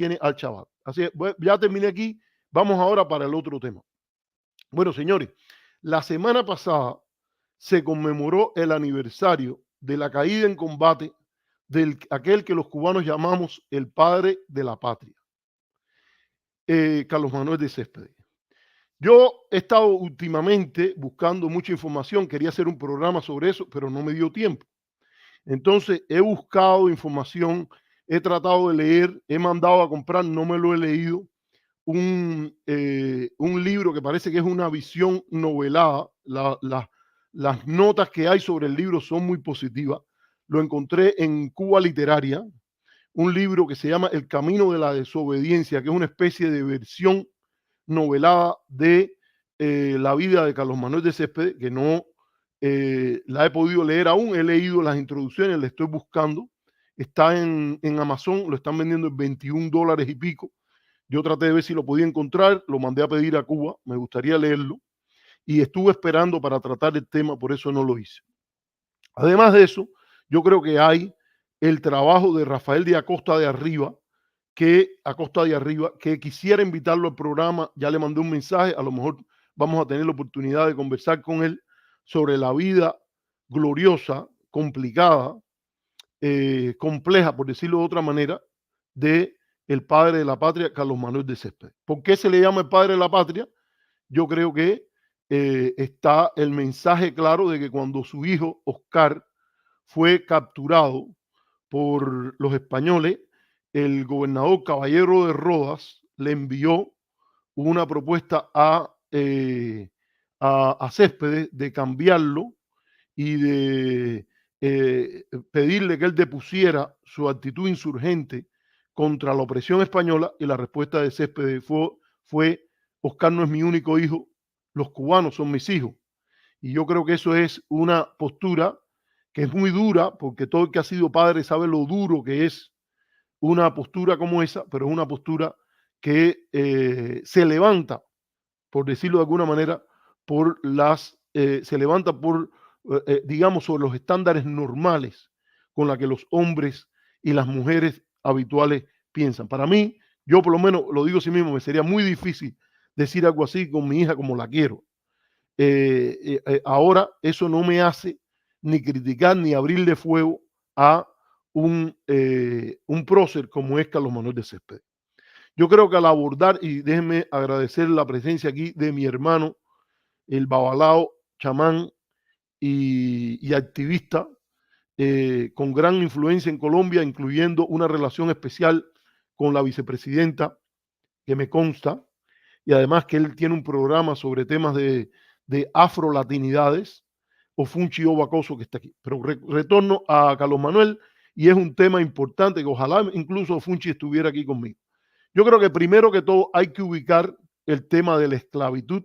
tiene al chaval. Así es, ya terminé aquí, vamos ahora para el otro tema. Bueno, señores, la semana pasada se conmemoró el aniversario de la caída en combate de aquel que los cubanos llamamos el padre de la patria, Carlos Manuel de Céspedes. Yo he estado últimamente buscando mucha información, quería hacer un programa sobre eso, pero no me dio tiempo. Entonces he buscado información, he tratado de leer, he mandado a comprar, no me lo he leído, un libro que parece que es una visión novelada. Las notas que hay sobre el libro son muy positivas. Lo encontré en Cuba Literaria, un libro que se llama El Camino de la Desobediencia, que es una especie de versión novelada de la vida de Carlos Manuel de Céspedes, que no la he podido leer aún, he leído las introducciones, la estoy buscando. Está en Amazon, lo están vendiendo en $21 y pico. Yo traté de ver si lo podía encontrar, lo mandé a pedir a Cuba, me gustaría leerlo, y estuve esperando para tratar el tema, por eso no lo hice. Además de eso, yo creo que hay el trabajo de Rafael de Acosta de Arriba, que quisiera invitarlo al programa, ya le mandé un mensaje, a lo mejor vamos a tener la oportunidad de conversar con él sobre la vida gloriosa, complicada, compleja, por decirlo de otra manera, de el padre de la patria, Carlos Manuel de Céspedes. ¿Por qué se le llama el padre de la patria? Yo creo que está el mensaje claro de que cuando su hijo Oscar fue capturado por los españoles, el gobernador Caballero de Rodas le envió una propuesta a Céspedes de cambiarlo y de pedirle que él depusiera su actitud insurgente contra la opresión española, y la respuesta de Céspedes fue Oscar no es mi único hijo, los cubanos son mis hijos. Y yo creo que eso es una postura que es muy dura, porque todo el que ha sido padre sabe lo duro que es una postura como esa, pero es una postura que se levanta, por decirlo de alguna manera, se levanta por, digamos, sobre los estándares normales con la que los hombres y las mujeres habituales piensan. Para mí, yo por lo menos lo digo a sí mismo, me sería muy difícil decir algo así con mi hija como la quiero. Ahora eso no me hace ni criticar ni abrirle fuego a un prócer como es Carlos Manuel de Céspedes. Yo creo que al abordar, y déjenme agradecer la presencia aquí de mi hermano, el babalao, chamán y activista, con gran influencia en Colombia, incluyendo una relación especial con la vicepresidenta, que me consta, y además que él tiene un programa sobre temas de afrolatinidades, Ofunchi Obacoso, que está aquí. Pero retorno a Carlos Manuel, y es un tema importante que ojalá incluso Ofunchi estuviera aquí conmigo. Yo creo que primero que todo hay que ubicar el tema de la esclavitud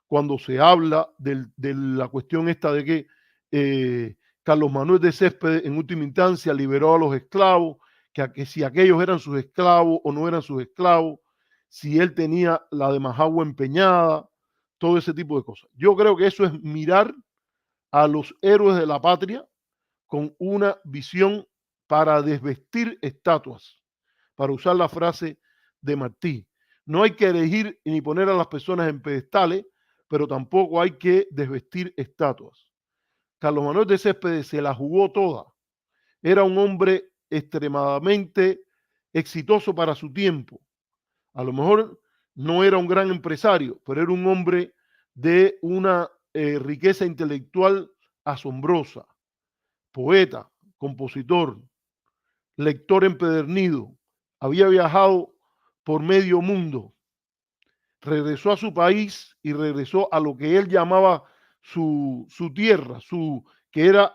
cuando se habla de la cuestión esta de que Carlos Manuel de Céspedes en última instancia liberó a los esclavos, que si aquellos eran sus esclavos o no eran sus esclavos, si él tenía la de Majagua empeñada, todo ese tipo de cosas. Yo creo que eso es mirar a los héroes de la patria con una visión para desvestir estatuas, para usar la frase de Martí. No hay que elegir ni poner a las personas en pedestales, pero tampoco hay que desvestir estatuas. Carlos Manuel de Céspedes se la jugó toda. Era un hombre extremadamente exitoso para su tiempo. A lo mejor no era un gran empresario, pero era un hombre de una riqueza intelectual asombrosa. Poeta, compositor, lector empedernido. Había viajado por medio mundo. Regresó a su país y regresó a lo que él llamaba su tierra, que era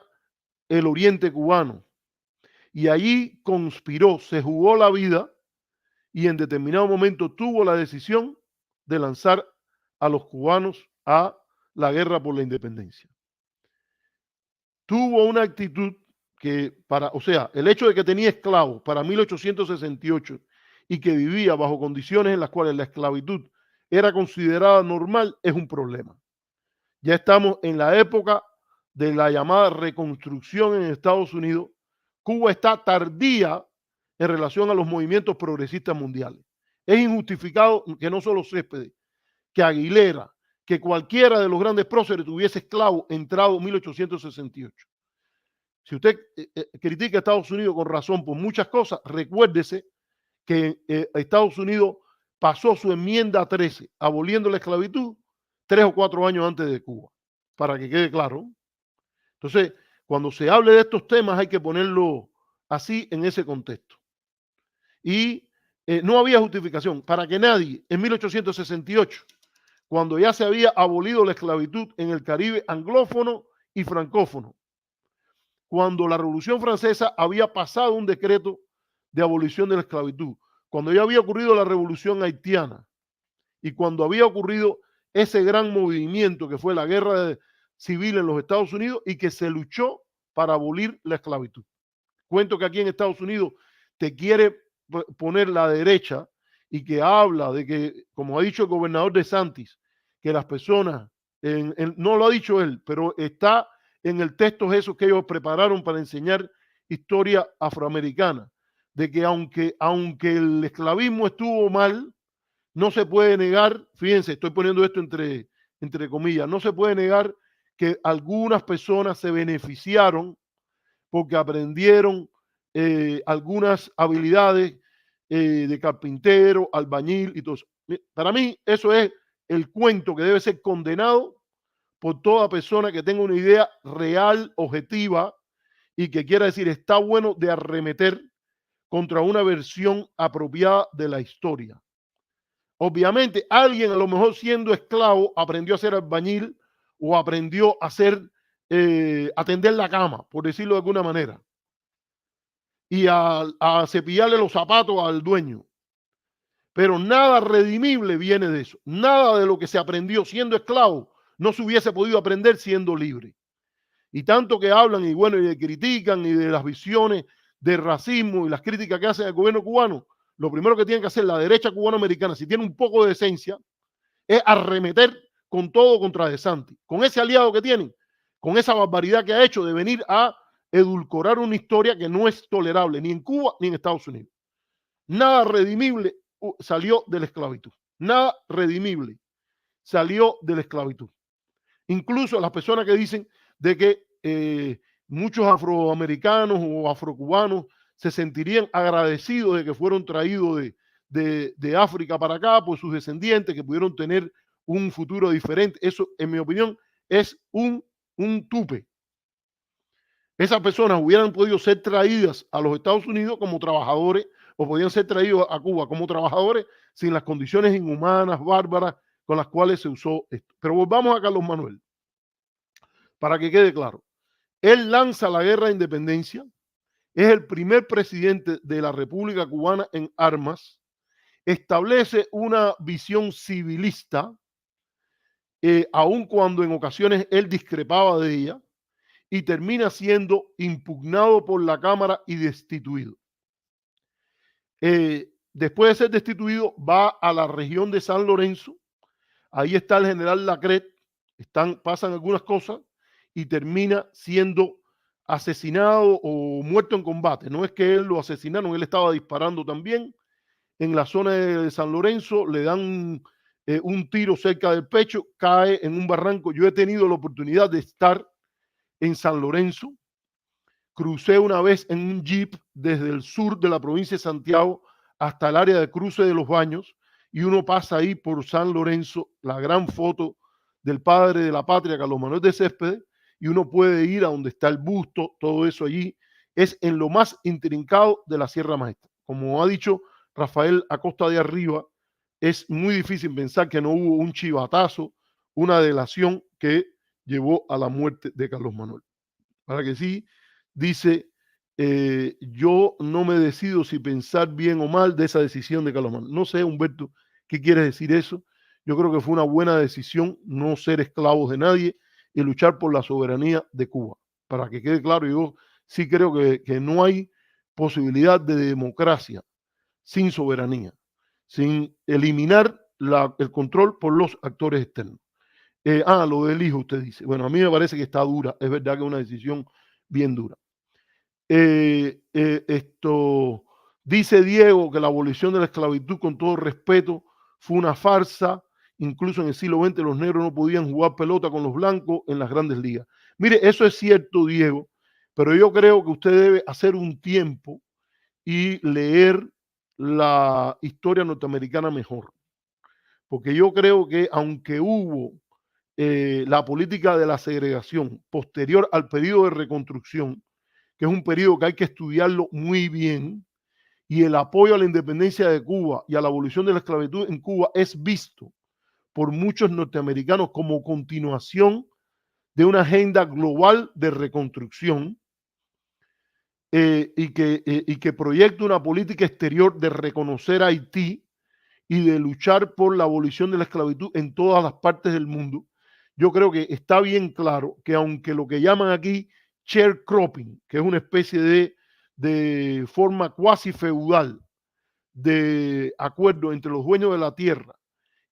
el oriente cubano. Y allí conspiró, se jugó la vida, y en determinado momento tuvo la decisión de lanzar a los cubanos a la guerra por la independencia. Tuvo una actitud que o sea, el hecho de que tenía esclavos para 1868 y que vivía bajo condiciones en las cuales la esclavitud era considerada normal, es un problema. Ya estamos en la época de la llamada reconstrucción en Estados Unidos. Cuba está tardía en relación a los movimientos progresistas mundiales. Es injustificado que no solo Céspedes, que Aguilera, que cualquiera de los grandes próceres tuviese esclavos entrado en 1868. Si usted critica a Estados Unidos con razón por muchas cosas, recuérdese que Estados Unidos pasó su enmienda 13, aboliendo la esclavitud 3 o 4 años antes de Cuba, para que quede claro. Entonces, cuando se hable de estos temas hay que ponerlo así en ese contexto. Y no había justificación para que nadie en 1868, cuando ya se había abolido la esclavitud en el Caribe anglófono y francófono, cuando la Revolución Francesa había pasado un decreto de abolición de la esclavitud, cuando ya había ocurrido la Revolución Haitiana y cuando había ocurrido ese gran movimiento que fue la guerra civil en los Estados Unidos y que se luchó para abolir la esclavitud. Cuento que aquí en Estados Unidos te quiere poner la derecha y que habla de que, como ha dicho el gobernador DeSantis, que las personas, no lo ha dicho él, pero está en el texto eso que ellos prepararon para enseñar historia afroamericana, de que aunque el esclavismo estuvo mal, no se puede negar, fíjense, estoy poniendo esto entre comillas, no se puede negar que algunas personas se beneficiaron porque aprendieron algunas habilidades de carpintero, albañil y todo eso. Para mí eso es el cuento que debe ser condenado por toda persona que tenga una idea real, objetiva y que quiera decir está bueno de arremeter contra una versión apropiada de la historia. Obviamente alguien a lo mejor siendo esclavo aprendió a ser albañil o aprendió a hacer atender la cama, por decirlo de alguna manera, y a cepillarle los zapatos al dueño. Pero nada redimible viene de eso. Nada de lo que se aprendió siendo esclavo no se hubiese podido aprender siendo libre. Y tanto que hablan y bueno, y critican y de las visiones de racismo y las críticas que hacen al gobierno cubano, lo primero que tiene que hacer la derecha cubano-americana, si tiene un poco de decencia, es arremeter con todo contra DeSantis, con ese aliado que tienen, con esa barbaridad que ha hecho de venir a edulcorar una historia que no es tolerable ni en Cuba ni en Estados Unidos. Nada redimible salió de la esclavitud. Nada redimible salió de la esclavitud. Incluso las personas que dicen de que muchos afroamericanos o afrocubanos se sentirían agradecidos de que fueron traídos de África para acá por sus descendientes, que pudieron tener un futuro diferente. Eso, en mi opinión, es un tupe. Esas personas hubieran podido ser traídas a los Estados Unidos como trabajadores o podían ser traídos a Cuba como trabajadores sin las condiciones inhumanas, bárbaras con las cuales se usó esto. Pero volvamos a Carlos Manuel, para que quede claro. Él lanza la guerra de independencia, es el primer presidente de la República Cubana en armas, establece una visión civilista, aun cuando en ocasiones él discrepaba de ella, y termina siendo impugnado por la Cámara y destituido. Después de ser destituido, va a la región de San Lorenzo, ahí está el general Lacret, pasan algunas cosas y termina siendo asesinado o muerto en combate. No es que él lo asesinaron, él estaba disparando también en la zona de San Lorenzo, le dan un tiro cerca del pecho, cae en un barranco. Yo he tenido la oportunidad de estar en San Lorenzo, crucé una vez en un jeep desde el sur de la provincia de Santiago hasta el área de Cruce de los Baños y uno pasa ahí por San Lorenzo, la gran foto del padre de la patria, Carlos Manuel de Céspedes, y uno puede ir a donde está el busto, todo eso allí, es en lo más intrincado de la Sierra Maestra. Como ha dicho Rafael Acosta de Arriba, es muy difícil pensar que no hubo un chivatazo, una delación que llevó a la muerte de Carlos Manuel. Para que sí, dice, yo no me decido si pensar bien o mal de esa decisión de Carlos Manuel. No sé, Humberto, ¿qué quieres decir eso? Yo creo que fue una buena decisión no ser esclavos de nadie y luchar por la soberanía de Cuba. Para que quede claro, yo sí creo que no hay posibilidad de democracia sin soberanía, sin eliminar el control por los actores externos. Lo del hijo, usted dice. Bueno, a mí me parece que está dura. Es verdad que es una decisión bien dura. Esto Dice Diego que la abolición de la esclavitud, con todo respeto, fue una farsa. Incluso en el siglo XX los negros no podían jugar pelota con los blancos en las grandes ligas. Mire, eso es cierto, Diego, pero yo creo que usted debe hacer un tiempo y leer la historia norteamericana mejor. Porque yo creo que aunque hubo la política de la segregación posterior al periodo de reconstrucción, que es un periodo que hay que estudiarlo muy bien, y el apoyo a la independencia de Cuba y a la abolición de la esclavitud en Cuba es visto por muchos norteamericanos como continuación de una agenda global de reconstrucción y que proyecta una política exterior de reconocer a Haití y de luchar por la abolición de la esclavitud en todas las partes del mundo. Yo creo que está bien claro que aunque lo que llaman aquí sharecropping, que es una especie de forma cuasi feudal de acuerdo entre los dueños de la tierra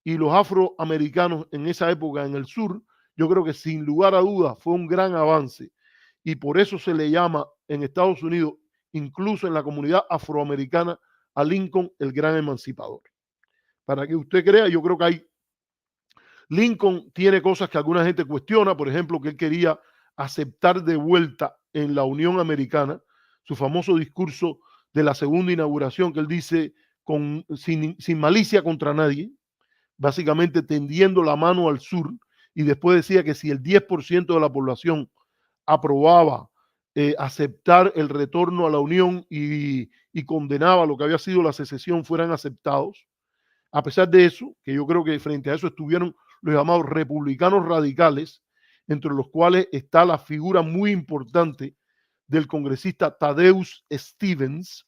y los afroamericanos en esa época en el sur, yo creo que sin lugar a dudas fue un gran avance y por eso se le llama en Estados Unidos, incluso en la comunidad afroamericana, a Lincoln el gran emancipador. Para que usted crea, yo creo que hay Lincoln tiene cosas que alguna gente cuestiona, por ejemplo, que él quería aceptar de vuelta en la Unión Americana, su famoso discurso de la segunda inauguración, que él dice sin malicia contra nadie, básicamente tendiendo la mano al sur, y después decía que si el 10% de la población aprobaba aceptar el retorno a la Unión y condenaba lo que había sido la secesión, fueran aceptados. A pesar de eso, que yo creo que frente a eso estuvieron los llamados republicanos radicales, entre los cuales está la figura muy importante del congresista Thaddeus Stevens,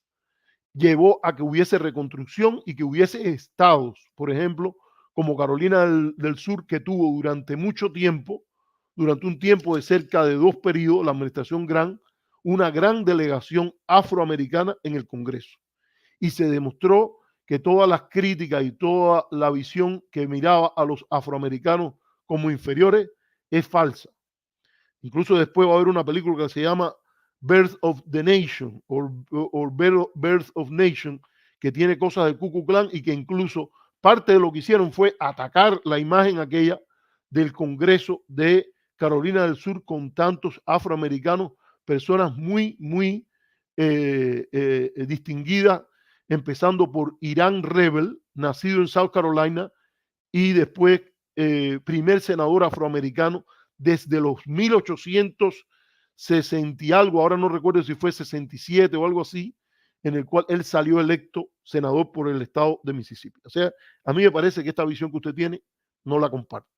llevó a que hubiese reconstrucción y que hubiese estados, por ejemplo, como Carolina del Sur, que tuvo durante mucho tiempo, durante un tiempo de cerca de 2 periodos, la administración Grant, una gran delegación afroamericana en el Congreso. Y se demostró que todas las críticas y toda la visión que miraba a los afroamericanos como inferiores es falsa. Incluso después va a haber una película que se llama Birth of the Nation o Birth of Nation, que tiene cosas del Ku Klux Klan y que incluso parte de lo que hicieron fue atacar la imagen aquella del Congreso de Carolina del Sur con tantos afroamericanos, personas muy, muy distinguidas, empezando por Irán Rebel, nacido en South Carolina, y después primer senador afroamericano desde los 1860 y algo, ahora no recuerdo si fue 67 o algo así, en el cual él salió electo senador por el estado de Mississippi. O sea, a mí me parece que esta visión que usted tiene no la comparto.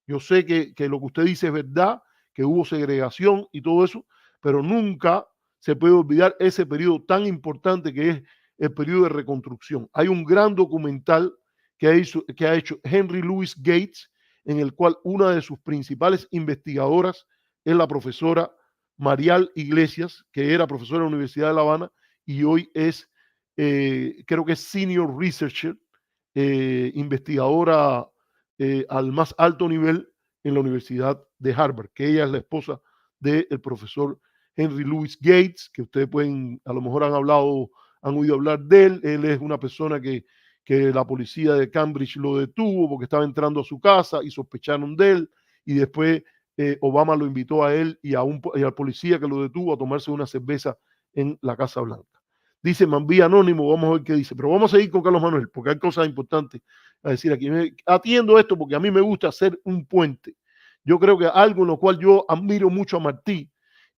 Yo sé que lo que usted dice es verdad, que hubo segregación y todo eso, pero nunca se puede olvidar ese periodo tan importante que es el periodo de reconstrucción. Hay un gran documental que ha hecho Henry Louis Gates, en el cual una de sus principales investigadoras es la profesora Marial Iglesias, que era profesora de la Universidad de La Habana y hoy es, creo que es senior researcher, investigadora al más alto nivel en la Universidad de Harvard, que ella es la esposa del profesor Henry Louis Gates, que ustedes pueden, a lo mejor han oído hablar de él. Él es una persona que la policía de Cambridge lo detuvo porque estaba entrando a su casa y sospecharon de él, y después Obama lo invitó a él y al policía que lo detuvo a tomarse una cerveza en la Casa Blanca. Dice Mambí Anónimo, vamos a ver qué dice, pero vamos a seguir con Carlos Manuel porque hay cosas importantes a decir aquí. Atiendo esto porque a mí me gusta hacer un puente. Yo creo que algo en lo cual yo admiro mucho a Martí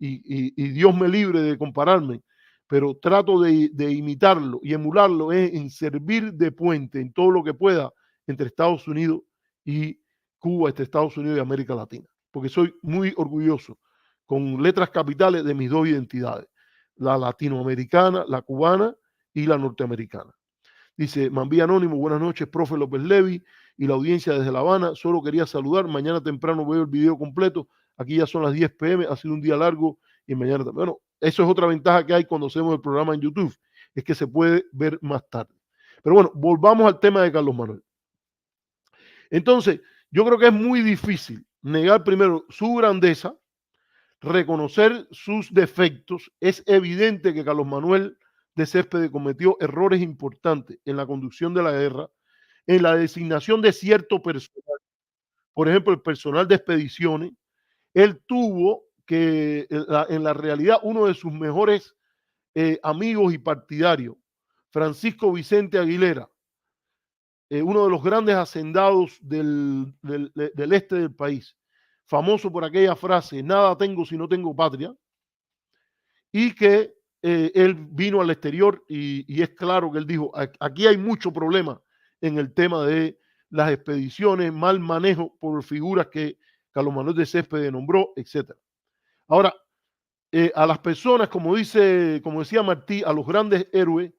y Dios me libre de compararme, pero trato de imitarlo y emularlo en servir de puente en todo lo que pueda entre Estados Unidos y Cuba, entre Estados Unidos y América Latina, porque soy muy orgulloso con letras capitales de mis dos identidades, la latinoamericana, la cubana y la norteamericana. Dice Mambí Anónimo, buenas noches, profe López Levi y la audiencia desde La Habana. Solo quería saludar, mañana temprano veo el video completo. Aquí ya son las 10 p.m., ha sido un día largo y mañana también. Bueno, eso es otra ventaja que hay cuando hacemos el programa en YouTube, es que se puede ver más tarde. Pero bueno, volvamos al tema de Carlos Manuel. Entonces, yo creo que es muy difícil negar primero su grandeza, reconocer sus defectos. Es evidente que Carlos Manuel de Céspedes cometió errores importantes en la conducción de la guerra, en la designación de cierto personal, por ejemplo, el personal de expediciones. Él tuvo que, en la realidad, uno de sus mejores amigos y partidarios, Francisco Vicente Aguilera, uno de los grandes hacendados del este del país, famoso por aquella frase, nada tengo si no tengo patria, y que él vino al exterior y es claro que él dijo, aquí hay mucho problema en el tema de las expediciones, mal manejo por figuras que Carlos Manuel de Céspedes nombró, etcétera. Ahora, a las personas, como decía Martí, a los grandes héroes,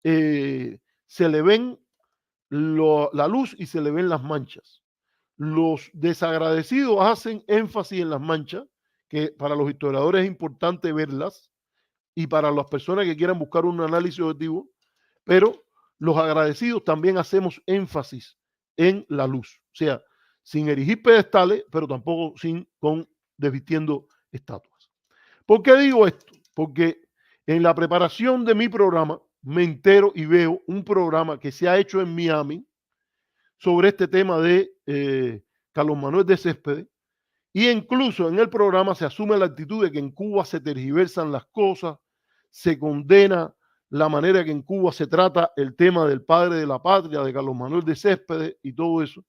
se le ven la luz y se le ven las manchas. Los desagradecidos hacen énfasis en las manchas, que para los historiadores es importante verlas, y para las personas que quieran buscar un análisis objetivo, pero los agradecidos también hacemos énfasis en la luz, o sea, sin erigir pedestales, pero tampoco desvistiendo estatuas. ¿Por qué digo esto? Porque en la preparación de mi programa me entero y veo un programa que se ha hecho en Miami sobre este tema de Carlos Manuel de Céspedes, y incluso en el programa se asume la actitud de que en Cuba se tergiversan las cosas, se condena la manera que en Cuba se trata el tema del padre de la patria, de Carlos Manuel de Céspedes y todo eso.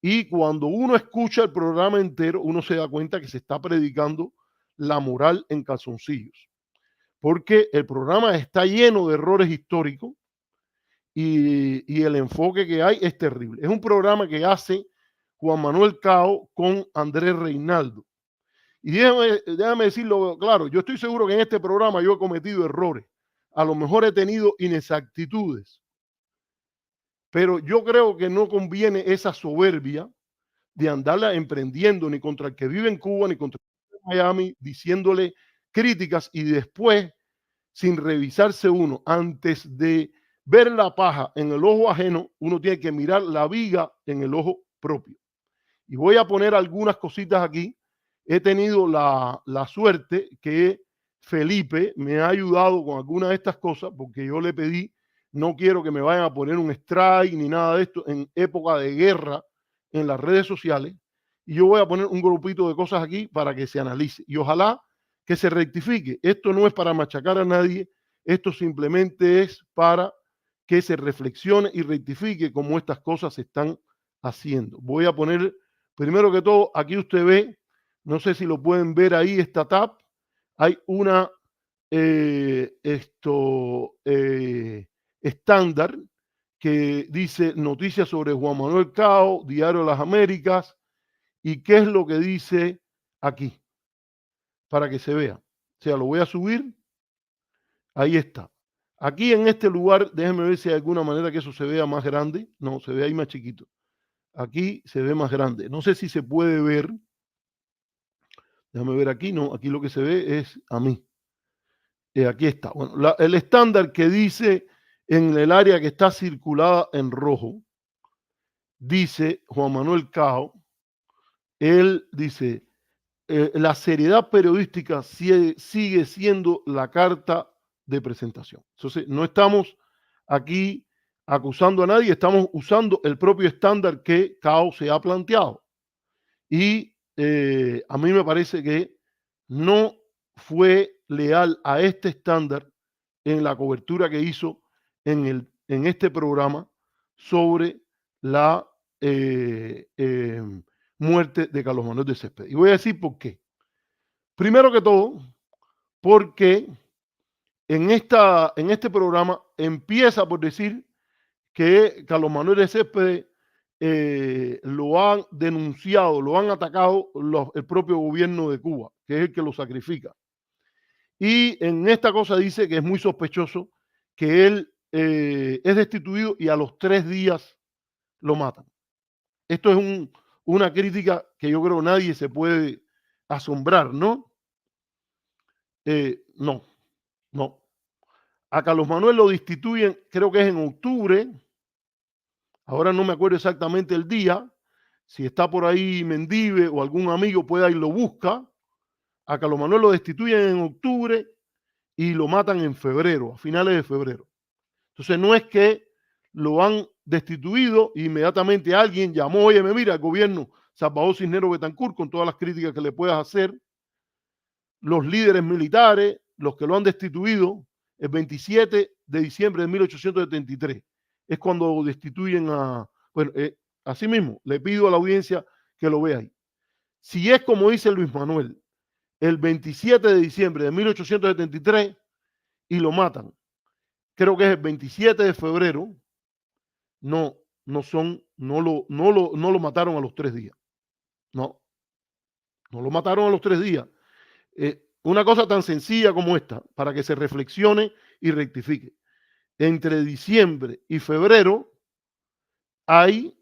Y cuando uno escucha el programa entero, uno se da cuenta que se está predicando la moral en calzoncillos, porque el programa está lleno de errores históricos y el enfoque que hay es terrible. Es un programa que hace Juan Manuel Cao con Andrés Reinaldo. Y déjame decirlo claro, yo estoy seguro que en este programa yo he cometido errores. A lo mejor he tenido inexactitudes, pero yo creo que no conviene esa soberbia de andarla emprendiendo ni contra el que vive en Cuba ni contra el que vive en Miami, diciéndole críticas y después, sin revisarse uno, antes de ver la paja en el ojo ajeno, uno tiene que mirar la viga en el ojo propio. Y voy a poner algunas cositas aquí. He tenido la suerte que Felipe me ha ayudado con algunas de estas cosas, porque yo le pedí, no quiero que me vayan a poner un strike ni nada de esto en época de guerra en las redes sociales. Y yo voy a poner un grupito de cosas aquí para que se analice. Y ojalá que se rectifique. Esto no es para machacar a nadie, esto simplemente es para que se reflexione y rectifique cómo estas cosas se están haciendo. Voy a poner, primero que todo, aquí usted ve, no sé si lo pueden ver ahí, esta tab, hay una estándar que dice noticias sobre Juan Manuel Cao, Diario de las Américas, y qué es lo que dice aquí, para que se vea. O sea, lo voy a subir, ahí está. Aquí en este lugar, déjenme ver si hay alguna manera que eso se vea más grande. No, se ve ahí más chiquito. Aquí se ve más grande. No sé si se puede ver. Déjame ver aquí. No, aquí lo que se ve es a mí. Aquí está. Bueno, el estándar que dice en el área que está circulada en rojo, dice Juan Manuel Cao, él dice, la seriedad periodística sigue siendo la carta de presentación. Entonces, no estamos aquí acusando a nadie, estamos usando el propio estándar que Cao se ha planteado. Y a mí me parece que no fue leal a este estándar en la cobertura que hizo en este programa sobre la muerte de Carlos Manuel de Céspedes. Y voy a decir por qué. Primero que todo, porque en este programa empieza por decir que Carlos Manuel de Céspedes lo han denunciado, lo han atacado el propio gobierno de Cuba, que es el que lo sacrifica. Y en esta cosa dice que es muy sospechoso que él es destituido y a los 3 días lo matan. Esto es una crítica que yo creo nadie se puede asombrar, ¿no? No, no. A Carlos Manuel lo destituyen, creo que es en octubre. Ahora no me acuerdo exactamente el día. Si está por ahí Mendive o algún amigo pueda ir lo busca. A Carlos Manuel lo destituyen en octubre y lo matan en febrero, a finales de febrero. Entonces no es que lo han destituido e inmediatamente alguien llamó, oye, mira, el gobierno Salvador Cisneros Betancur, con todas las críticas que le puedas hacer, los líderes militares, los que lo han destituido, el 27 de diciembre de 1873, es cuando destituyen a, bueno, así mismo, le pido a la audiencia que lo vea ahí. Si es como dice Luis Manuel, el 27 de diciembre de 1873 y lo matan, creo que es el 27 de febrero, no lo mataron a los 3 días. No lo mataron a los 3 días. Una cosa tan sencilla como esta, para que se reflexione y rectifique. Entre diciembre y febrero hay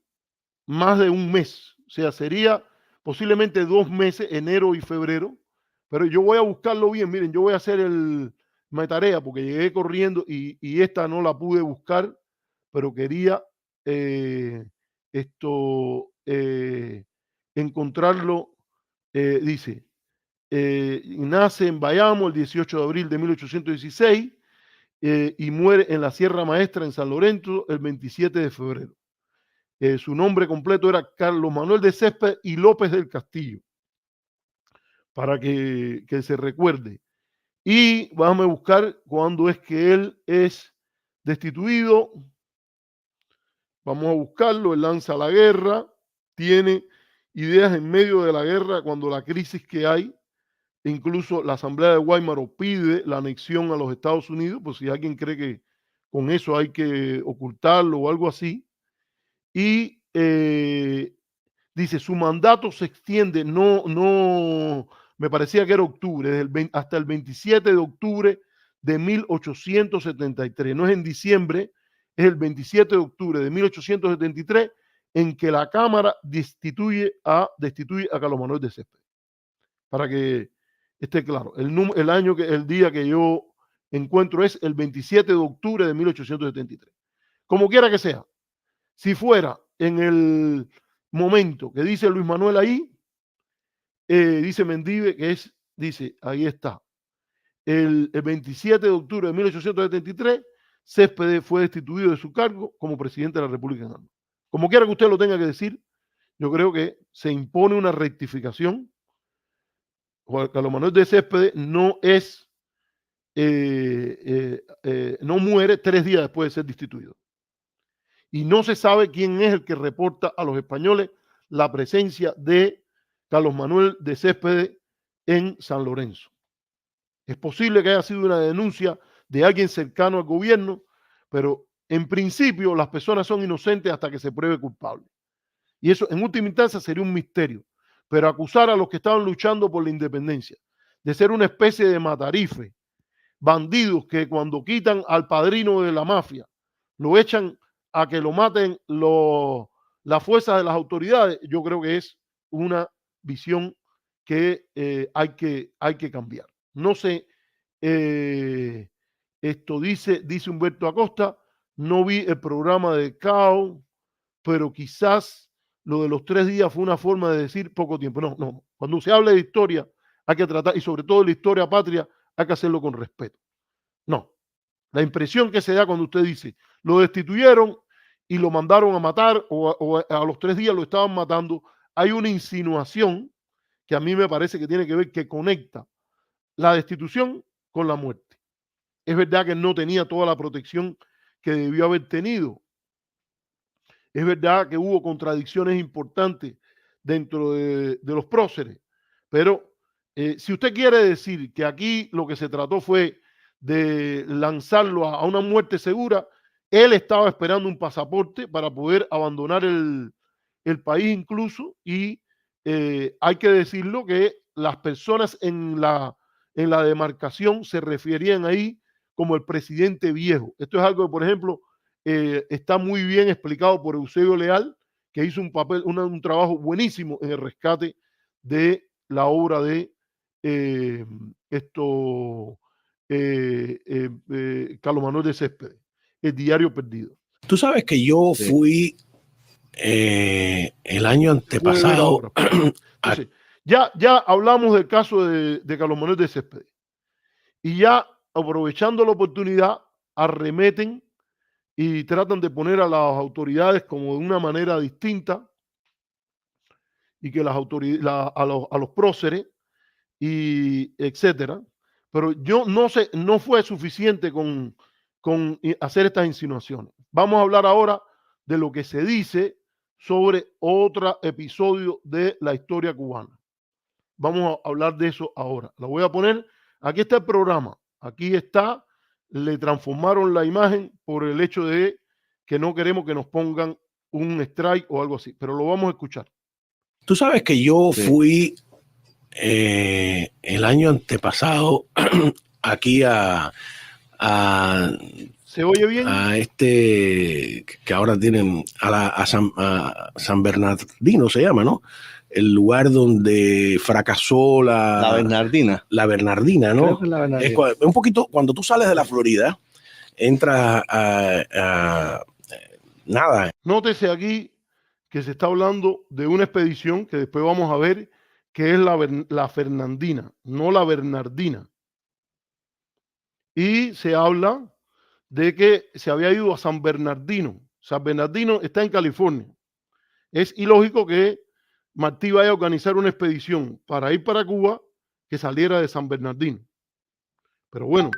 más de un mes, o sea, sería posiblemente 2 meses, enero y febrero, pero yo voy a buscarlo bien. Miren, yo voy a hacer mi tarea porque llegué corriendo y esta no la pude buscar, pero quería encontrarlo. Dice, nace en Bayamo el 18 de abril de 1816 y muere en la Sierra Maestra en San Lorenzo el 27 de febrero. Su nombre completo era Carlos Manuel de Céspedes y López del Castillo, para que se recuerde. Y vamos a buscar cuándo es que él es destituido. Vamos a buscarlo. Él lanza la guerra, tiene ideas en medio de la guerra, cuando la crisis que hay, incluso la Asamblea de Guaymaro pide la anexión a los Estados Unidos, pues si alguien cree que con eso hay que ocultarlo o algo así. Y dice, su mandato se extiende, me parecía que era octubre, hasta el 27 de octubre de 1873. No es en diciembre, es el 27 de octubre de 1873 en que la Cámara destituye a Carlos Manuel de Céspedes. Para que esté claro, el día que yo encuentro es el 27 de octubre de 1873. Como quiera que sea, si fuera en el momento que dice Luis Manuel ahí, dice Mendive que dice, ahí está, el 27 de octubre de 1873, Céspedes fue destituido de su cargo como presidente de la República. Como quiera que usted lo tenga que decir, yo creo que se impone una rectificación. Juan Carlos Manuel de Céspedes no no muere 3 días después de ser destituido. Y no se sabe quién es el que reporta a los españoles la presencia de Carlos Manuel de Céspedes en San Lorenzo. Es posible que haya sido una denuncia de alguien cercano al gobierno, pero en principio las personas son inocentes hasta que se pruebe culpable. Y eso en última instancia sería un misterio. Pero acusar a los que estaban luchando por la independencia de ser una especie de matarife, bandidos que cuando quitan al padrino de la mafia lo echan a que lo maten las fuerzas de las autoridades, yo creo que es una visión que hay que cambiar. No sé, esto dice Humberto Acosta, no vi el programa de CAO, pero quizás lo de los 3 días fue una forma de decir poco tiempo. No. Cuando se habla de historia hay que tratar, y sobre todo de la historia patria, hay que hacerlo con respeto. No. La impresión que se da cuando usted dice, lo destituyeron y lo mandaron a matar o a los 3 días lo estaban matando, hay una insinuación que a mí me parece que tiene que ver, que conecta la destitución con la muerte. Es verdad que no tenía toda la protección que debió haber tenido. Es verdad que hubo contradicciones importantes dentro de los próceres, pero si usted quiere decir que aquí lo que se trató fue de lanzarlo a una muerte segura, él estaba esperando un pasaporte para poder abandonar el país incluso, y hay que decirlo que las personas en la demarcación se referían ahí como el presidente viejo. Esto es algo que, por ejemplo, está muy bien explicado por Eusebio Leal, que hizo un trabajo buenísimo en el rescate de la obra de Carlos Manuel de Céspedes, El Diario Perdido. Tú sabes que yo fui el año antepasado. Entonces, ya hablamos del caso de Carlos Manuel de Céspedes. Y ya aprovechando la oportunidad, arremeten y tratan de poner a las autoridades como de una manera distinta y que las autoridades, a los próceres y etcétera. Pero yo no sé, no fue suficiente con hacer estas insinuaciones. Vamos a hablar ahora de lo que se dice sobre otro episodio de la historia cubana. Vamos a hablar de eso ahora. Lo voy a poner, aquí está el programa, aquí está, le transformaron la imagen por el hecho de que no queremos que nos pongan un strike o algo así, pero lo vamos a escuchar. Tú sabes que yo fui el año antepasado aquí ¿Se oye bien? A que ahora tienen a San Bernardino se llama, ¿no? El lugar donde fracasó la Bernardina. La Bernardina, ¿no? La Bernardina. Es un poquito, cuando tú sales de la Florida, entras a nada. Nótese aquí que se está hablando de una expedición que después vamos a ver que es la Fernandina, no la Bernardina. Y se habla de que se había ido a San Bernardino. San Bernardino está en California. Es ilógico que Martí vaya a organizar una expedición para ir para Cuba que saliera de San Bernardino. Pero bueno,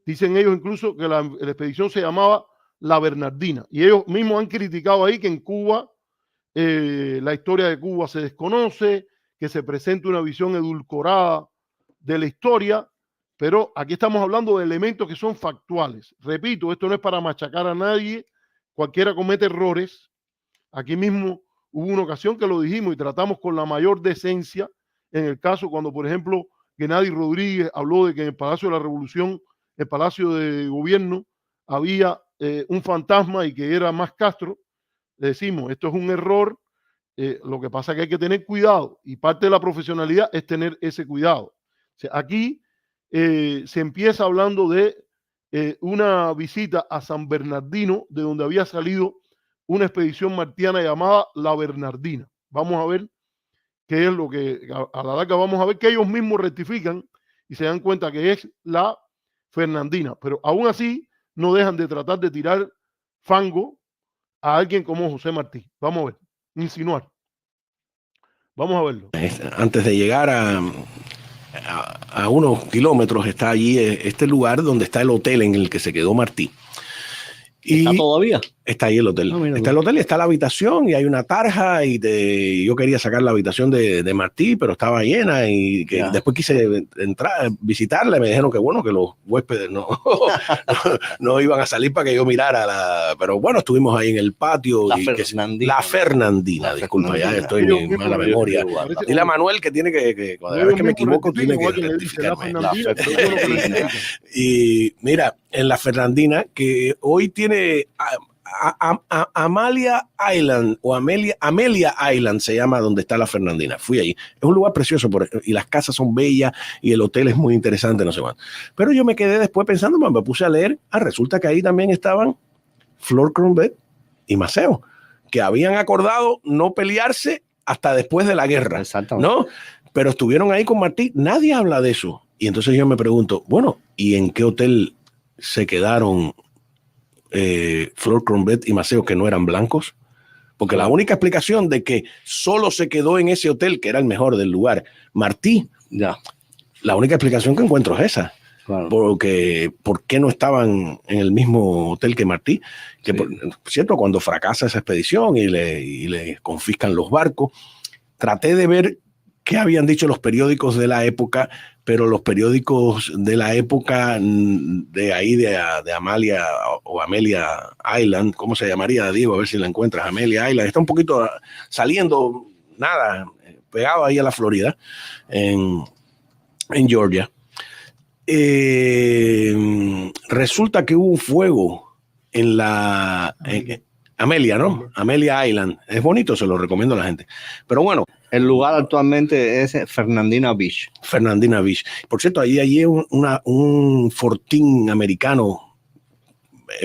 dicen ellos incluso que la expedición se llamaba la Bernardina. Y ellos mismos han criticado ahí que en Cuba la historia de Cuba se desconoce, que se presenta una visión edulcorada de la historia, pero aquí estamos hablando de elementos que son factuales. Repito, esto no es para machacar a nadie, cualquiera comete errores. Aquí mismo hubo una ocasión que lo dijimos y tratamos con la mayor decencia en el caso cuando, por ejemplo, Gennady Rodríguez habló de que en el Palacio de la Revolución, el Palacio de Gobierno, había un fantasma y que era más Castro. Le decimos, esto es un error, lo que pasa es que hay que tener cuidado y parte de la profesionalidad es tener ese cuidado. O sea, aquí se empieza hablando de una visita a San Bernardino, de donde había salido una expedición martiana llamada la Bernardina. Vamos a ver qué es lo que, a la larga vamos a ver que ellos mismos rectifican y se dan cuenta que es la Fernandina, pero aún así no dejan de tratar de tirar fango a alguien como José Martí. Vamos a ver, insinuar. Vamos a verlo. Antes de llegar a unos kilómetros está allí este lugar donde está el hotel en el que se quedó Martí. Y ¿está todavía? Está ahí el hotel. Está el hotel y está la habitación y hay una tarja y yo quería sacar la habitación de Martí, pero estaba llena y que después quise entrar, visitarla y me dijeron que bueno, que los huéspedes no iban a salir para que yo mirara pero bueno, estuvimos ahí en el patio. La Fernandina, disculpa, ya estoy en mala memoria. Dile a Manuel que tiene que cada vez que me equivoco tiene que rectificarme. Y mira, en la Fernandina, que hoy tiene Amalia Island o Amelia Island se llama donde está la Fernandina. Fui ahí. Es un lugar precioso y las casas son bellas y el hotel es muy interesante, no sé cuánto. Pero yo me quedé después pensando, me puse a leer. Resulta que ahí también estaban Flor Crombet y Maceo, que habían acordado no pelearse hasta después de la guerra. Exactamente. ¿No? Pero estuvieron ahí con Martí. Nadie habla de eso. Y entonces yo me pregunto, bueno, ¿y en qué hotel se quedaron Flor Crombet y Maceo que no eran blancos? Porque la única explicación de que solo se quedó en ese hotel, que era el mejor del lugar, Martí, la única explicación que encuentro es esa. Claro. Porque ¿por qué no estaban en el mismo hotel que Martí? Que por cierto, cuando fracasa esa expedición y le confiscan los barcos, traté de ver qué habían dicho los periódicos de la época, pero los periódicos de la época de ahí, de Amalia o Amelia Island, ¿cómo se llamaría, Diego? A ver si la encuentras, Amelia Island. Está un poquito saliendo, pegado ahí a la Florida, en Georgia. Resulta que hubo un fuego en la Amelia, ¿no? Amelia Island. Es bonito, se lo recomiendo a la gente. Pero bueno. El lugar actualmente es Fernandina Beach. Fernandina Beach. Por cierto, ahí hay un fortín americano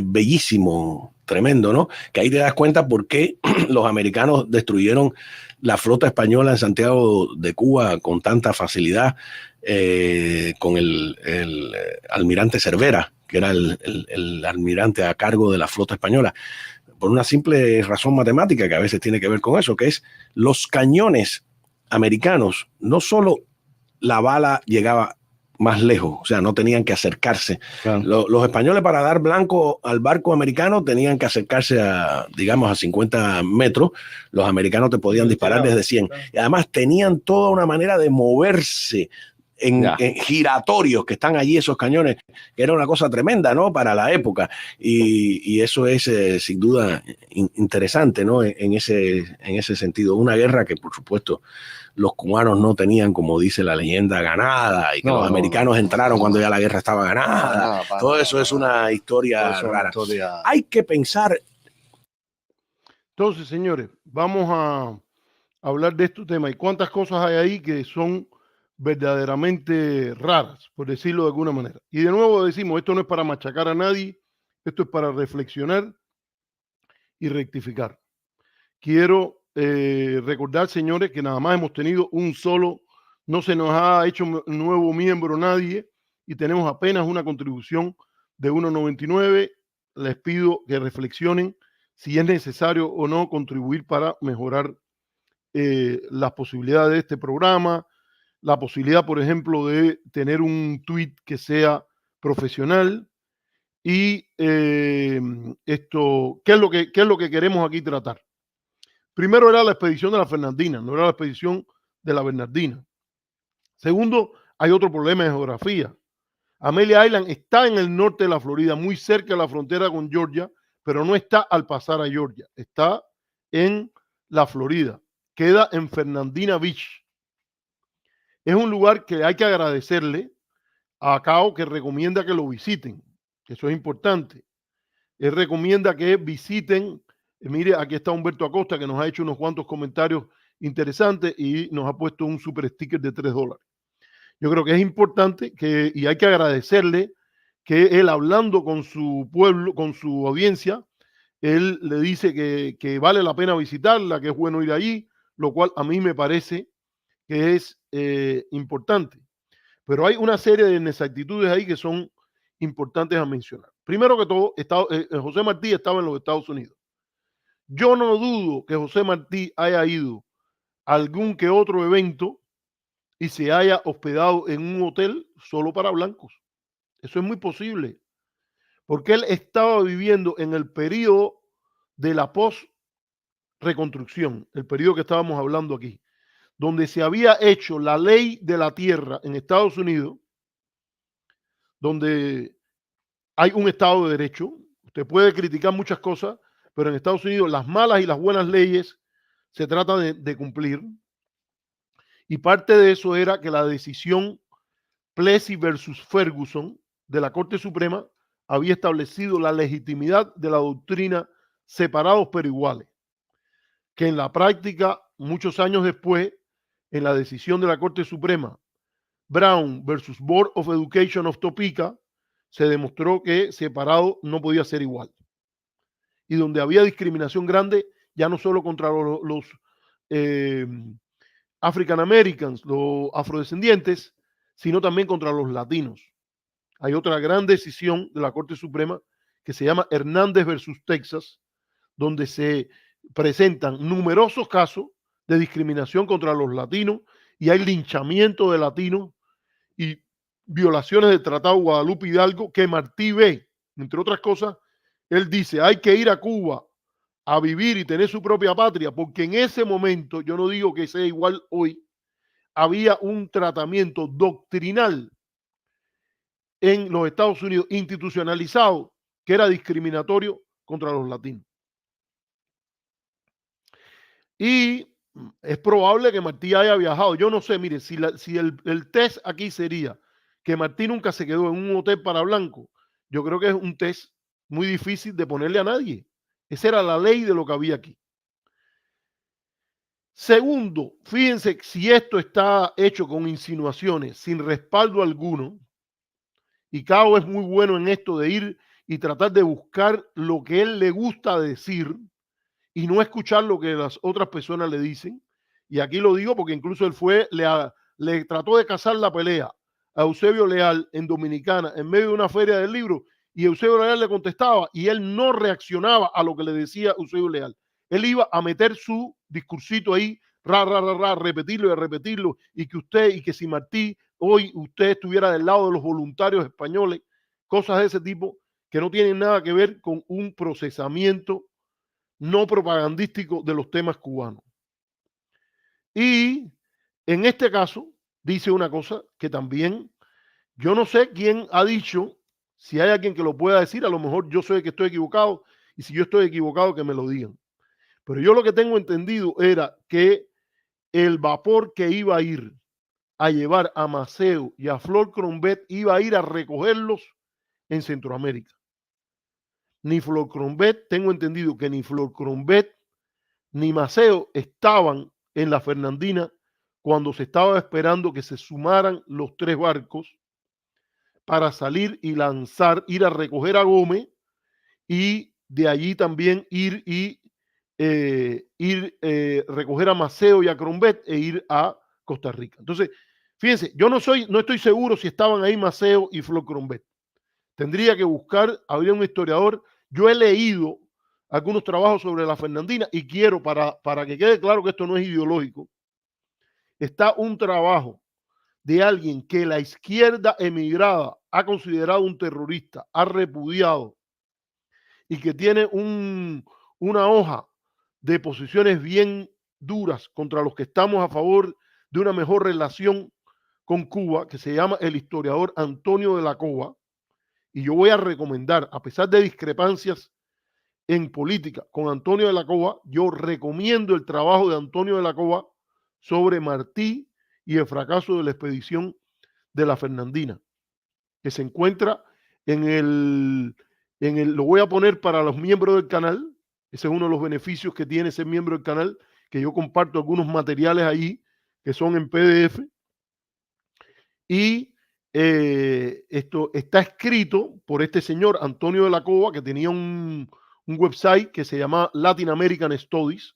bellísimo tremendo, ¿no? Que ahí te das cuenta por qué los americanos destruyeron la flota española en Santiago de Cuba con tanta facilidad, con el almirante Cervera, que era el almirante a cargo de la flota española, por una simple razón matemática que a veces tiene que ver con eso, que es los cañones americanos, no solo la bala llegaba más lejos, o sea, no tenían que acercarse. Claro. Los españoles, para dar blanco al barco americano, tenían que acercarse a, digamos, a 50 metros. Los americanos te podían disparar desde 100. Y además tenían toda una manera de moverse en giratorios que están allí, esos cañones, que era una cosa tremenda, ¿no? Para la época. Y eso es, sin duda, interesante, ¿no? En ese sentido. Una guerra que, por supuesto, los cubanos no tenían, como dice la leyenda, ganada, y que los americanos entraron cuando ya la guerra estaba ganada. Todo eso es una historia rara. Hay que pensar. Entonces, señores, vamos a hablar de este tema. ¿Y cuántas cosas hay ahí que son verdaderamente raras, por decirlo de alguna manera? Y de nuevo decimos, esto no es para machacar a nadie, esto es para reflexionar y rectificar. Quiero recordar, señores, que nada más hemos tenido un solo, no se nos ha hecho nuevo miembro nadie y tenemos apenas una contribución de 1.99. Les pido que reflexionen si es necesario o no contribuir para mejorar las posibilidades de este programa, la posibilidad, por ejemplo, de tener un tweet que sea profesional y esto, ¿qué es lo que queremos aquí tratar? Primero era la expedición de la Fernandina, no era la expedición de la Bernardina. Segundo, hay otro problema de geografía. Amelia Island está en el norte de la Florida, muy cerca de la frontera con Georgia, pero no está al pasar a Georgia, está en la Florida, queda en Fernandina Beach. Es un lugar que hay que agradecerle a Cao, que recomienda que lo visiten, que eso es importante. Él recomienda que visiten. Mire, aquí está Humberto Acosta, que nos ha hecho unos cuantos comentarios interesantes y nos ha puesto un super sticker de $3. Yo creo que es importante y hay que agradecerle que él, hablando con su pueblo, con su audiencia, él le dice que vale la pena visitarla, que es bueno ir allí, lo cual a mí me parece que es importante. Pero hay una serie de inexactitudes ahí que son importantes a mencionar. Primero que todo, José Martí estaba en los Estados Unidos. Yo no dudo que José Martí haya ido a algún que otro evento y se haya hospedado en un hotel solo para blancos. Eso es muy posible, porque él estaba viviendo en el periodo de la post-reconstrucción, el periodo que estábamos hablando aquí, donde se había hecho la ley de la tierra en Estados Unidos, donde hay un Estado de Derecho. Usted puede criticar muchas cosas, pero en Estados Unidos las malas y las buenas leyes se trata de cumplir. Y parte de eso era que la decisión Plessy versus Ferguson de la Corte Suprema había establecido la legitimidad de la doctrina separados pero iguales, que en la práctica, muchos años después, en la decisión de la Corte Suprema Brown versus Board of Education of Topeka, se demostró que separado no podía ser igual. Y donde había discriminación grande, ya no solo contra los African Americans, los afrodescendientes, sino también contra los latinos. Hay otra gran decisión de la Corte Suprema que se llama Hernández versus Texas, donde se presentan numerosos casos de discriminación contra los latinos y hay linchamiento de latinos y violaciones del Tratado Guadalupe Hidalgo que Martí ve, entre otras cosas. Él dice, hay que ir a Cuba a vivir y tener su propia patria, porque en ese momento, yo no digo que sea igual hoy, había un tratamiento doctrinal en los Estados Unidos institucionalizado que era discriminatorio contra los latinos. Y es probable que Martí haya viajado. Yo no sé, mire, si el test aquí sería que Martí nunca se quedó en un hotel para blancos, yo creo que es un test muy difícil de ponerle a nadie. Esa era la ley de lo que había aquí. Segundo, fíjense, si esto está hecho con insinuaciones, sin respaldo alguno, y Cao es muy bueno en esto de ir y tratar de buscar lo que él le gusta decir y no escuchar lo que las otras personas le dicen. Y aquí lo digo porque incluso él le trató de cazar la pelea a Eusebio Leal en Dominicana en medio de una feria del libro, y Eusebio Leal le contestaba y él no reaccionaba a lo que le decía Eusebio Leal. Él iba a meter su discursito ahí, repetirlo y repetirlo, y que usted, y que si Martí hoy usted estuviera del lado de los voluntarios españoles, cosas de ese tipo que no tienen nada que ver con un procesamiento no propagandístico de los temas cubanos. Y en este caso dice una cosa que también yo no sé quién ha dicho, si hay alguien que lo pueda decir, a lo mejor yo soy el que estoy equivocado, y si yo estoy equivocado que me lo digan. Pero yo lo que tengo entendido era que el vapor que iba a ir a llevar a Maceo y a Flor Crombet iba a ir a recogerlos en Centroamérica. Ni Flor Crombet, tengo entendido que ni Flor Crombet ni Maceo estaban en la Fernandina cuando se estaba esperando que se sumaran los 3 barcos para salir y lanzar, ir a recoger a Gómez y de allí también ir recoger a Maceo y a Crombet e ir a Costa Rica. Entonces, fíjense, yo no estoy seguro si estaban ahí Maceo y Flor Crombet. Tendría que buscar, habría un historiador. Yo he leído algunos trabajos sobre la Fernandina y quiero, para que quede claro que esto no es ideológico, está un trabajo de alguien que la izquierda emigrada ha considerado un terrorista, ha repudiado y que tiene una hoja de posiciones bien duras contra los que estamos a favor de una mejor relación con Cuba, que se llama el historiador Antonio de la Cova. Y yo voy a recomendar, a pesar de discrepancias en política con Antonio de la Cova, yo recomiendo el trabajo de Antonio de la Cova sobre Martí y el fracaso de la expedición de la Fernandina, que se encuentra lo voy a poner para los miembros del canal. Ese es uno de los beneficios que tiene ser miembro del canal, que yo comparto algunos materiales ahí que son en PDF. Y esto está escrito por este señor Antonio de la Cova, que tenía un website que se llama Latin American Studies,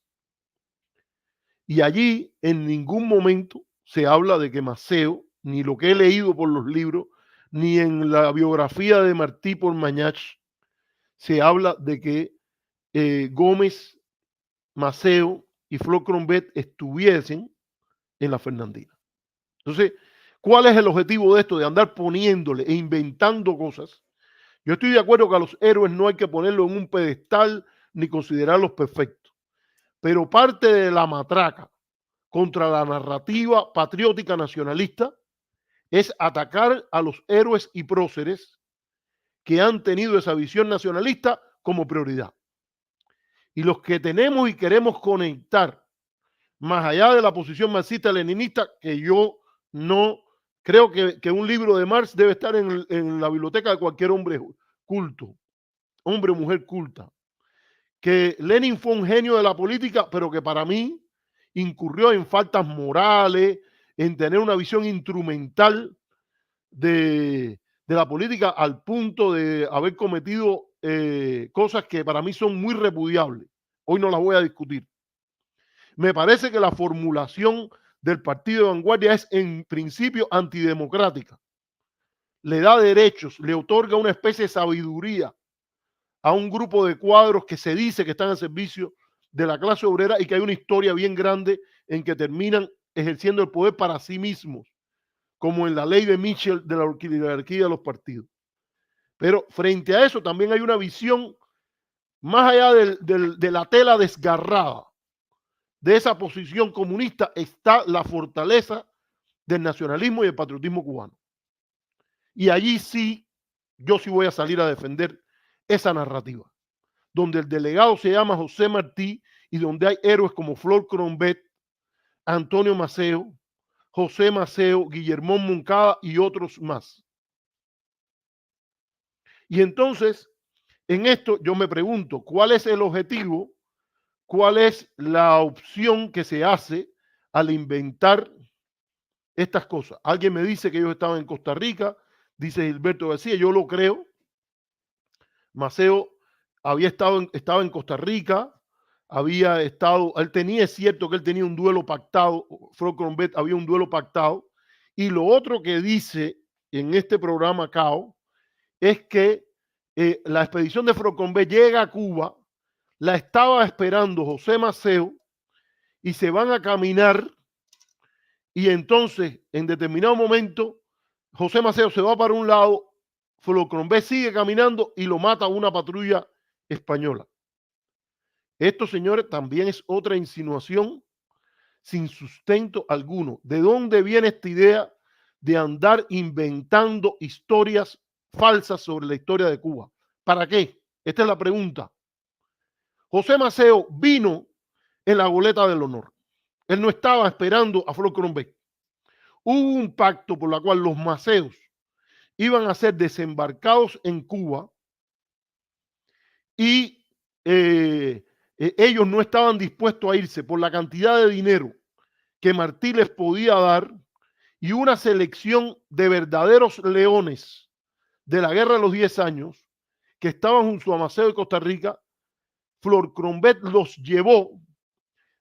y allí en ningún momento se habla de que Maceo, ni lo que he leído por los libros, ni en la biografía de Martí por Mañach, se habla de que Gómez, Maceo y Flor Crombet estuviesen en la Fernandina. Entonces, ¿cuál es el objetivo de esto? De andar poniéndole e inventando cosas. Yo estoy de acuerdo que a los héroes no hay que ponerlos en un pedestal ni considerarlos perfectos, pero parte de la matraca contra la narrativa patriótica nacionalista es atacar a los héroes y próceres que han tenido esa visión nacionalista como prioridad. Y los que tenemos y queremos conectar más allá de la posición marxista-leninista, que yo no creo que un libro de Marx debe estar en la biblioteca de cualquier hombre culto, hombre o mujer culta. Que Lenin fue un genio de la política, pero que para mí incurrió en faltas morales, en tener una visión instrumental de la política al punto de haber cometido cosas que para mí son muy repudiables. Hoy no las voy a discutir. Me parece que la formulación del Partido de Vanguardia es en principio antidemocrática. Le da derechos, le otorga una especie de sabiduría a un grupo de cuadros que se dice que están al servicio de la clase obrera y que hay una historia bien grande en que terminan ejerciendo el poder para sí mismos, como en la ley de Mitchell de la oligarquía de los partidos. Pero frente a eso también hay una visión más allá de la tela desgarrada de esa posición comunista, está la fortaleza del nacionalismo y el patriotismo cubano. Y allí sí, yo sí voy a salir a defender esa narrativa, donde el delegado se llama José Martí y donde hay héroes como Flor Crombet, Antonio Maceo, José Maceo, Guillermo Moncada y otros más. Y entonces, en esto yo me pregunto, ¿cuál es el objetivo? ¿Cuál es la opción que se hace al inventar estas cosas? Alguien me dice que ellos estaban en Costa Rica, dice Gilberto García, yo lo creo. Maceo estaba en Costa Rica, él tenía, es cierto que él tenía un duelo pactado, Flor Crombet había un duelo pactado, y lo otro que dice en este programa CAO es que la expedición de Flor Crombet llega a Cuba, la estaba esperando José Maceo, y se van a caminar, y entonces en determinado momento José Maceo se va para un lado, Flor Crombet sigue caminando y lo mata una patrulla española. Esto, señores, también es otra insinuación sin sustento alguno. ¿De dónde viene esta idea de andar inventando historias falsas sobre la historia de Cuba? ¿Para qué? Esta es la pregunta. José Maceo vino en la goleta del honor. Él no estaba esperando a Flor Crombet. Hubo un pacto por el cual los Maceos iban a ser desembarcados en Cuba y ellos no estaban dispuestos a irse por la cantidad de dinero que Martí les podía dar y una selección de verdaderos leones de la Guerra de los 10 años que estaban junto a Maceo de Costa Rica. Flor Crombet los llevó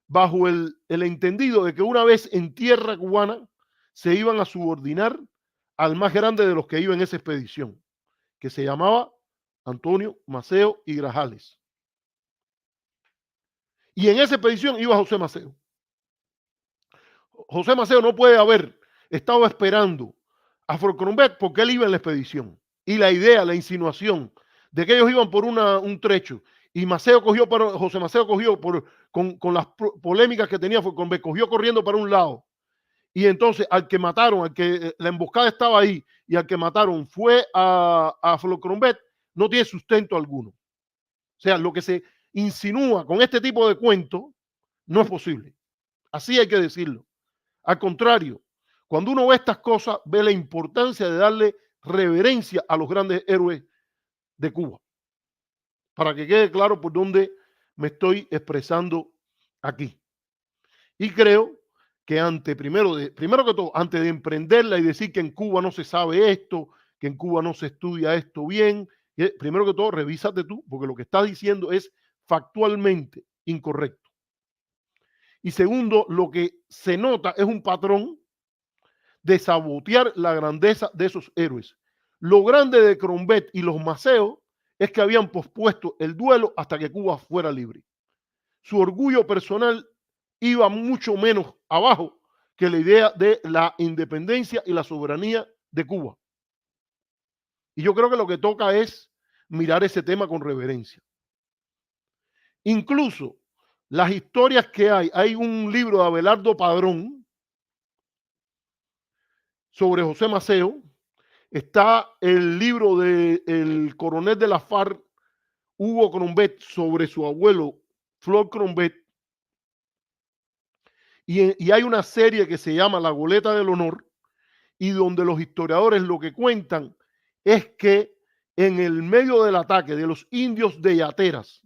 bajo el entendido de que una vez en tierra cubana se iban a subordinar al más grande de los que iba en esa expedición, que se llamaba Antonio Maceo y Grajales. Y en esa expedición iba José Maceo. José Maceo no puede haber estado esperando a Flor Crombet porque él iba en la expedición. Y la idea, la insinuación de que ellos iban por un trecho y José Maceo cogió con las polémicas que tenía Flor Crombet, cogió corriendo para un lado. Y entonces al que mataron, la emboscada estaba ahí y al que mataron fue a Flor Crombet, no tiene sustento alguno. O sea, lo que se insinúa con este tipo de cuento no es posible. Así hay que decirlo. Al contrario, cuando uno ve estas cosas, ve la importancia de darle reverencia a los grandes héroes de Cuba. Para que quede claro por dónde me estoy expresando aquí. Y creo que primero que todo, antes de emprenderla y decir que en Cuba no se sabe esto, que en Cuba no se estudia esto bien, primero que todo, revísate tú, porque lo que estás diciendo es factualmente incorrecto. Y segundo, lo que se nota es un patrón de sabotear la grandeza de esos héroes. Lo grande de Crombet y los Maceos es que habían pospuesto el duelo hasta que Cuba fuera libre. Su orgullo personal iba mucho menos abajo que la idea de la independencia y la soberanía de Cuba. Y yo creo que lo que toca es mirar ese tema con reverencia. Incluso las historias que hay un libro de Abelardo Padrón sobre José Maceo, está el libro del coronel de la FARC, Hugo Crombet, sobre su abuelo, Flor Crombet, y hay una serie que se llama La Goleta del Honor, y donde los historiadores lo que cuentan es que en el medio del ataque de los indios de Yateras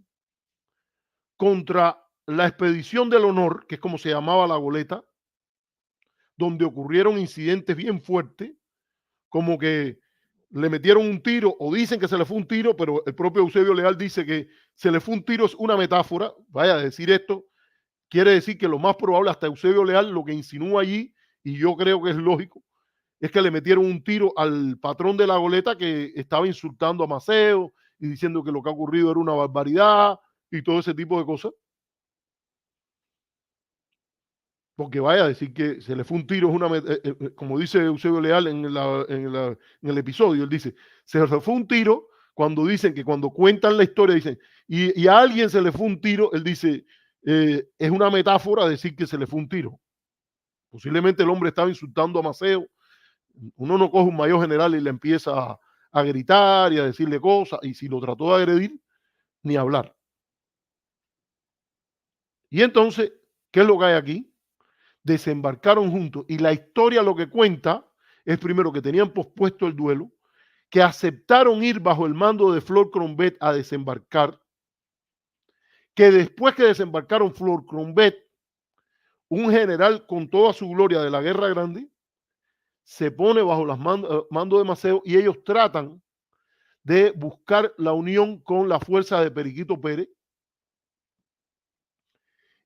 contra la expedición del honor, que es como se llamaba la goleta, donde ocurrieron incidentes bien fuertes, como que le metieron un tiro, o dicen que se le fue un tiro, pero el propio Eusebio Leal dice que se le fue un tiro, es una metáfora. Vaya a decir esto, quiere decir que lo más probable, hasta Eusebio Leal lo que insinúa allí, y yo creo que es lógico, es que le metieron un tiro al patrón de la goleta que estaba insultando a Maceo y diciendo que lo que ha ocurrido era una barbaridad y todo ese tipo de cosas. Porque vaya a decir que se le fue un tiro, es una, como dice Eusebio Leal en el episodio, él dice, se le fue un tiro cuando dicen que cuando cuentan la historia, dicen, y a alguien se le fue un tiro, él dice, es una metáfora decir que se le fue un tiro. Posiblemente el hombre estaba insultando a Maceo. Uno no coge un mayor general y le empieza a gritar y a decirle cosas, y si lo trató de agredir, ni hablar. Y entonces, ¿qué es lo que hay aquí? Desembarcaron juntos, y la historia lo que cuenta es primero que tenían pospuesto el duelo, que aceptaron ir bajo el mando de Flor Crombet a desembarcar, que después que desembarcaron Flor Crombet, un general con toda su gloria de la Guerra Grande, se pone bajo los mandos de Maceo y ellos tratan de buscar la unión con la fuerza de Periquito Pérez.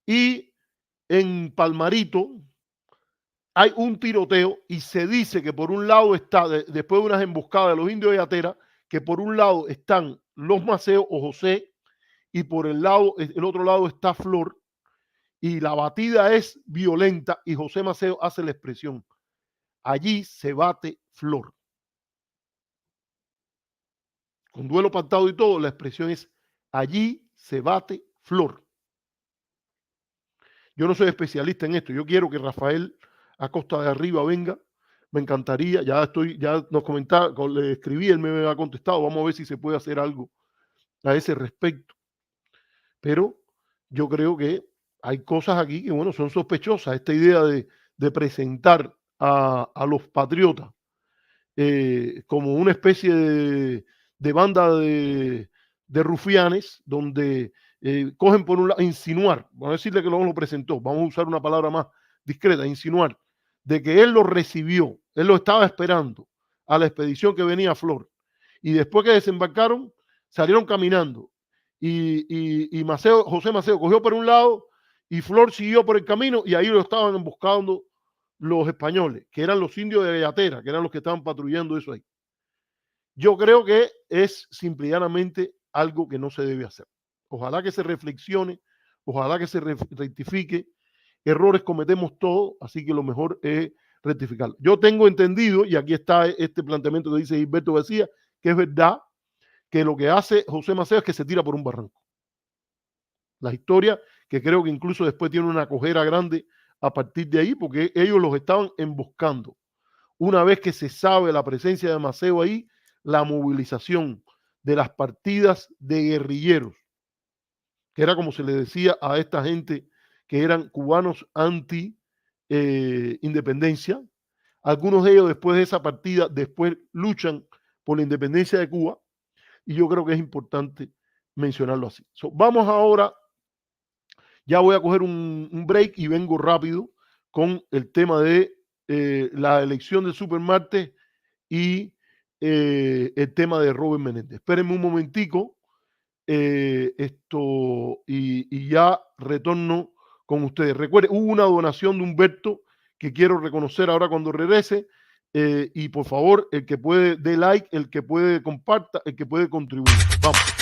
Y en Palmarito hay un tiroteo y se dice que por un lado está, después de unas emboscadas de los indios de Yatera, que por un lado están los Maceo o José y por el otro lado está Flor, y la batida es violenta y José Maceo hace la expresión: allí se bate Flor. Con duelo pactado y todo, la expresión es: allí se bate Flor. Yo no soy especialista en esto, yo quiero que Rafael Acosta de Arriba venga, me encantaría, ya nos comentaba, le escribí, él me ha contestado, vamos a ver si se puede hacer algo a ese respecto. Pero yo creo que hay cosas aquí que, bueno, son sospechosas. Esta idea de presentar a los patriotas como una especie de banda de rufianes, donde cogen por un lado, insinuar, vamos a decirle que luego lo presentó, vamos a usar una palabra más discreta, insinuar, de que él lo recibió, él lo estaba esperando a la expedición que venía a Flor, y después que desembarcaron, salieron caminando, y José Maceo cogió por un lado, y Flor siguió por el camino, y ahí lo estaban emboscando los españoles, que eran los indios de Yatera, que eran los que estaban patrullando eso ahí. Yo creo que es simple y llanamente algo que no se debe hacer. Ojalá que se reflexione, ojalá que se rectifique. Errores cometemos todos, así que lo mejor es rectificarlo. Yo tengo entendido, y aquí está este planteamiento que dice Gilberto García, que es verdad que lo que hace José Maceo es que se tira por un barranco. La historia, que creo que incluso después tiene una cojera grande a partir de ahí, porque ellos los estaban emboscando. Una vez que se sabe la presencia de Maceo ahí, la movilización de las partidas de guerrilleros, que era como se le decía a esta gente que eran cubanos anti-independencia. Algunos de ellos después de esa partida, después luchan por la independencia de Cuba, y yo creo que es importante mencionarlo así. Vamos ahora, ya voy a coger un break y vengo rápido con el tema de la elección de Supermartes y el tema de Robert Menéndez. Espérenme un momentico y ya retorno con ustedes. Recuerden, hubo una donación de Humberto que quiero reconocer ahora cuando regrese, y por favor, el que puede dé like, el que puede comparta, el que puede contribuir. Vamos.